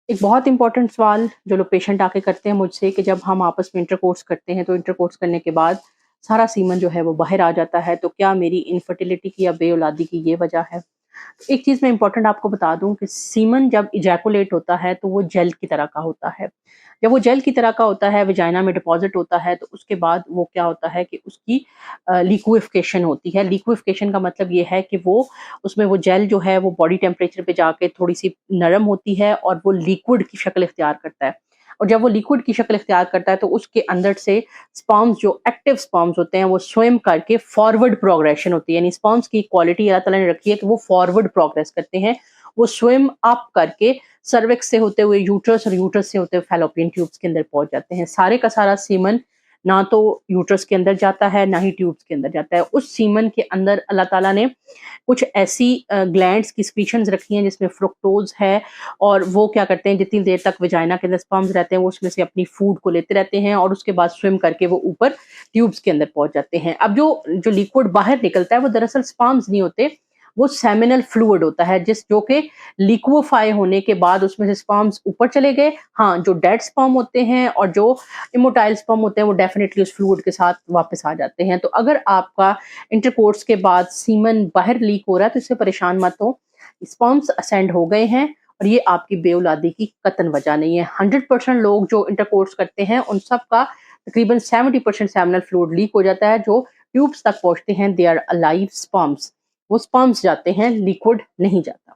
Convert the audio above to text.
एक बहुत इंपॉर्टेंट सवाल जो लोग पेशेंट आके करते हैं मुझसे कि जब हम आपस में इंटरकोर्स करते हैं तो इंटरकोर्स करने के बाद सारा सीमन जो है वो बाहर आ जाता है, तो क्या मेरी इनफर्टिलिटी की या बेऔलादी की ये वजह है? एक चीज़ मैं इम्पोर्टेंट आपको बता दूँ कि सीमन जब इजैकुलेट होता है तो वो जेल की तरह का होता है। जब वो जेल की तरह का होता है, वजाइना में डिपॉज़िट होता है, तो उसके बाद वो क्या होता है कि उसकी लिक्विफ़िकेशन होती है। लिक्विफ़िकेशन का मतलब ये है कि वो उसमें वो जेल जो है वो बॉडी टेम्परेचर पे जाके थोड़ी-सी नरम होती है और वो लिक्विड की शक्ल इख्तियार करता है। और जब वो लिक्विड की शक्ल इख्तियार करता है तो उसके अंदर से स्पर्म्स जो एक्टिव स्पर्म्स होते हैं वो स्विम करके फॉरवर्ड प्रोग्रेशन होती है, यानी स्पर्म्स की क्वालिटी अल्लाह ताला ने रखी है कि वो फॉरवर्ड प्रोग्रेस करते हैं। वो स्विम अप करके सर्विक्स से होते हुए यूट्रस और यूट्रस से होते हुए फैलोपियन ट्यूब्स के अंदर पहुंच जाते हैं। सारे का सारा सीमन ना तो यूट्रस के अंदर जाता है ना ही ट्यूब्स के अंदर जाता है। उस सीमन के अंदर अल्लाह ताला ने कुछ ऐसी ग्लैंड्स की स्पीशीज रखी हैं जिसमें फ्रुक्टोज है, और वो क्या करते हैं जितनी देर तक वजाइना के अंदर स्पर्म्स रहते हैं वो उसमें से अपनी फूड को लेते रहते हैं और उसके बाद स्विम करके वो ऊपर ट्यूब्स के अंदर पहुंच जाते हैं। अब जो जो लिक्विड बाहर निकलता है वो दरअसल स्पर्म्स नहीं होते, वो सेमिनल फ्लूइड होता है जिस जो कि लिक्विफाई होने के बाद उसमें से स्पर्म्स ऊपर चले गए। हाँ, जो डेड स्पर्म होते हैं और जो इमोटाइल स्पर्म होते हैं वो डेफिनेटली उस फ्लूइड के साथ वापस आ जाते हैं। तो अगर आपका इंटरकोर्स के बाद सीमन बाहर लीक हो रहा है तो इससे परेशान मत हो। स्पर्म्स असेंड हो गए हैं और ये आपकी बेऔलादी की कतन वजह नहीं है। 100% लोग जो इंटरकोर्स करते हैं उन सब का तकरीबन 70% सेमिनल फ्लूइड लीक हो जाता है। जो ट्यूब्स तक पहुंचते हैं दे आर अलाइव स्पर्म्स, वो स्पर्म्स जाते हैं, लिक्विड नहीं जाता।